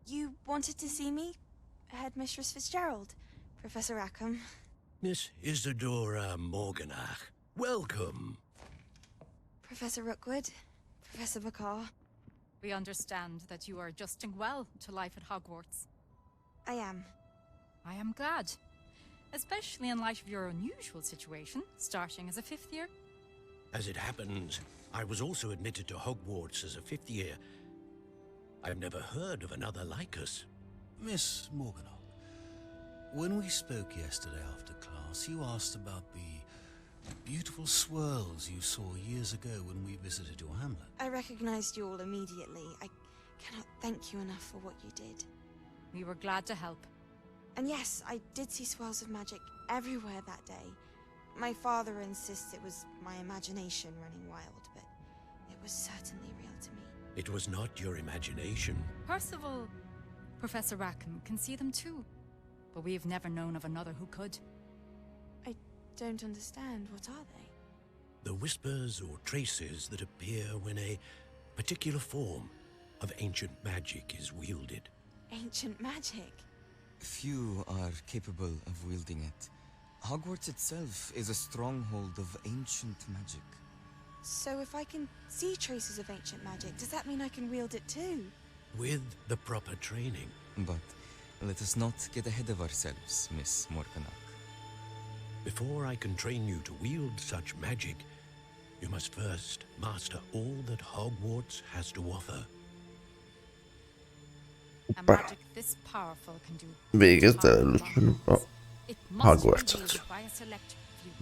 You wanted to see me? Headmistress Fitzgerald, Professor Rackham. Miss Isadora Morganach, welcome. Professor Rookwood, Professor Bakar. We understand that you are adjusting well to life at Hogwarts. I am. I am glad. Especially in light of your unusual situation, starting as a 5th year. As it happens, I was also admitted to Hogwarts as a 5th year. I've never heard of another like us. Miss Morganach, when we spoke yesterday after class, you asked about the beautiful swirls you saw years ago when we visited your hamlet. I recognized you all immediately. I cannot thank you enough for what you did. We were glad to help. And yes, I did see swirls of magic everywhere that day. My father insists it was my imagination running wild, but it was certainly real to me. It was not your imagination. Percival, Professor Rackham can see them too. But we've never known of another who could. I don't understand. What are they? The whispers or traces that appear when a particular form of ancient magic is wielded. Ancient magic? Few are capable of wielding it. Hogwarts itself is a stronghold of ancient magic. So if I can see traces of ancient magic, does that mean I can wield it too? With the proper training. But let us not get ahead of ourselves, Miss Morganach. Before I can train you to wield such magic, you must first master all that Hogwarts has to offer. A magic this powerful can do. Végez először a Hogwarts-ot. By a select few.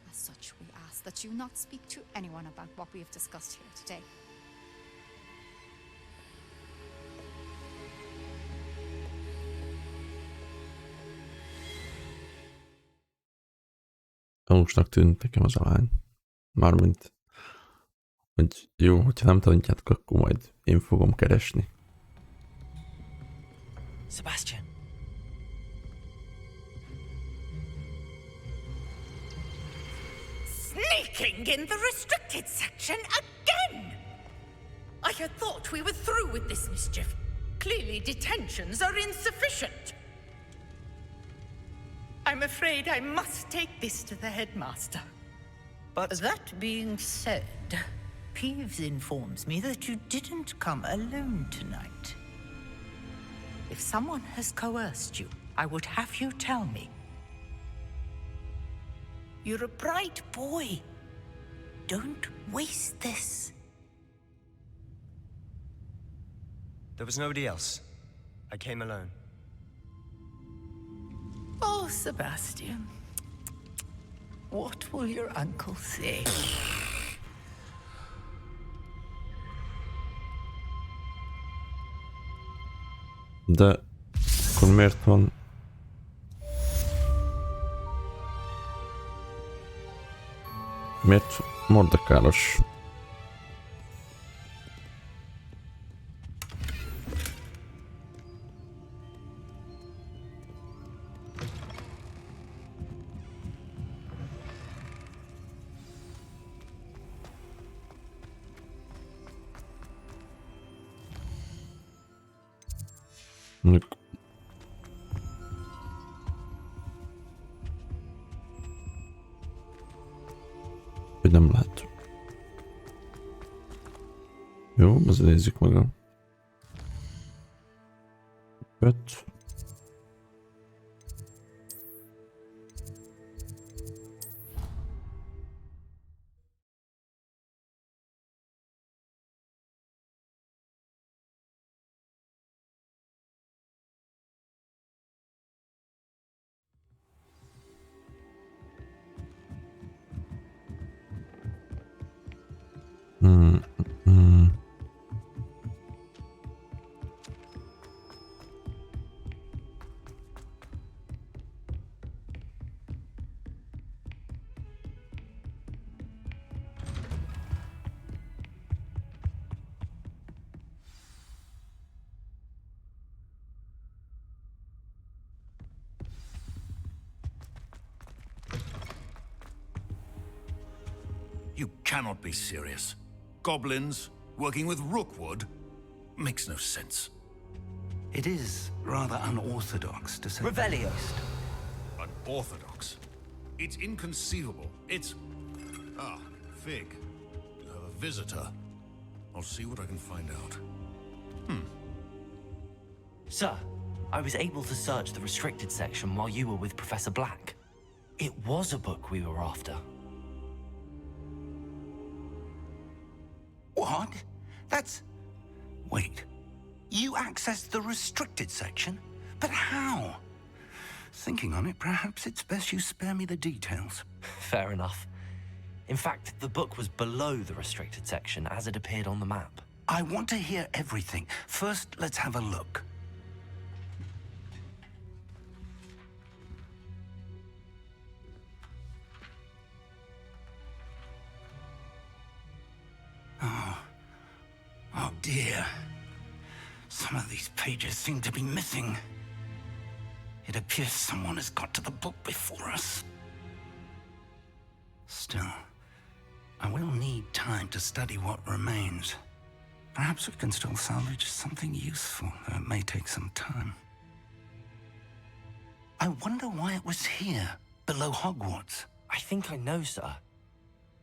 As such, we ask that you not speak to anyone about what we have discussed here today. Gyanúsnak tűnt nekem az a lány. Mármint, hogy jó, hogyha nem tanítjátok, akkor majd én fogom keresni. Sebastian. Sneaking in the restricted section again! I had thought we were through with this mischief. Clearly detentions are insufficient. I'm afraid I must take this to the headmaster. But that being said, Peeves informs me that you didn't come alone tonight. If someone has coerced you, I would have you tell me. You're a bright boy. Don't waste this. There was nobody else. I came alone. Oh, Sebastian. What will your uncle say? De akkor miért van... Miért mordekáros? Hogy nem lehet. Jó, azért nézzük meg a... 5. You cannot be serious. Goblins working with Rookwood? makes no sense. It is rather unorthodox to say. Reveliost. Unorthodox? It's inconceivable. It's... Ah, Fig. You have a visitor. I'll see what I can find out. Sir, I was able to search the restricted section while you were with Professor Black. It was a book we were after. What? That's... Wait. You accessed the restricted section? But how? Thinking on it, perhaps it's best you spare me the details. Fair enough. In fact, the book was below the restricted section as it appeared on the map. I want to hear everything. First, let's have a look. Oh dear. Some of these pages seem to be missing. It appears someone has got to the book before us. Still, I will need time to study what remains. Perhaps we can still salvage something useful, though it may take some time. I wonder why it was here, below Hogwarts. I think I know, sir.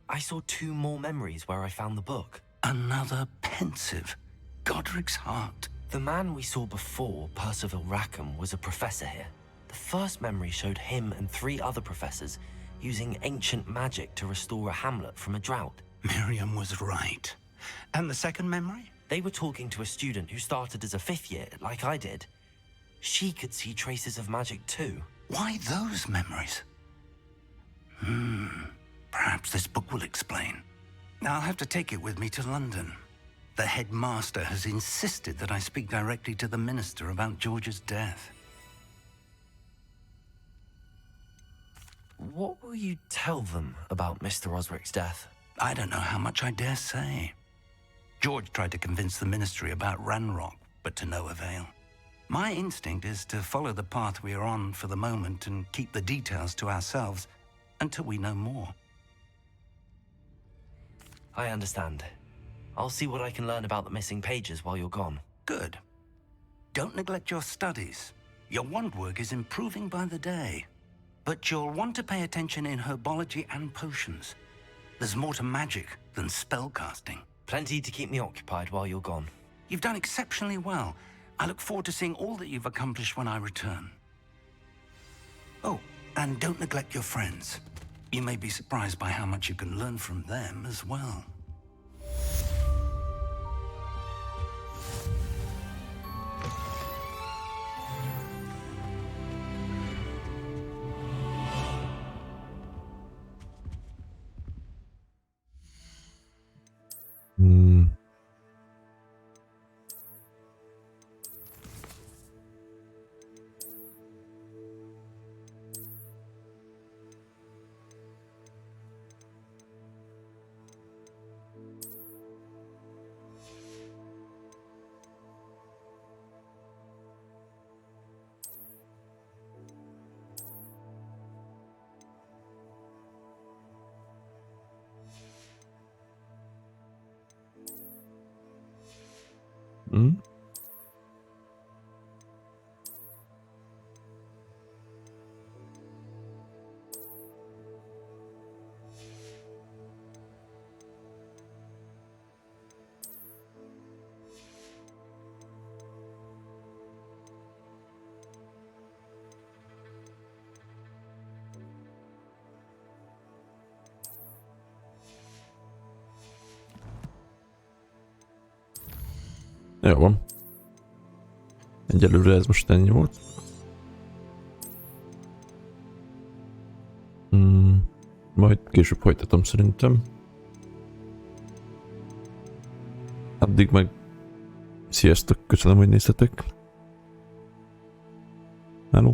I saw 2 more memories where I found the book. Another pensive. Godric's heart. The man we saw before, Percival Rackham, was a professor here. The first memory showed him and 3 other professors using ancient magic to restore a hamlet from a drought. Miriam was right. And the second memory? They were talking to a student who started as a 5th year, like I did. She could see traces of magic too. Why those memories? Perhaps this book will explain. I'll have to take it with me to London. The headmaster has insisted that I speak directly to the minister about George's death. What will you tell them about Mr. Osric's death? I don't know how much I dare say. George tried to convince the ministry about Ranrock, but to no avail. My instinct is to follow the path we are on for the moment and keep the details to ourselves until we know more. I understand. I'll see what I can learn about the missing pages while you're gone. Good. Don't neglect your studies. Your wand work is improving by the day. But you'll want to pay attention in herbology and potions. There's more to magic than spellcasting. Plenty to keep me occupied while you're gone. You've done exceptionally well. I look forward to seeing all that you've accomplished when I return. Oh, and don't neglect your friends. You may be surprised by how much you can learn from them as well. Jó van. Egyelőre ez most ennyi volt. Majd később folytatom szerintem. Addig meg sziasztok, köszönöm, hogy néztetek. Hello.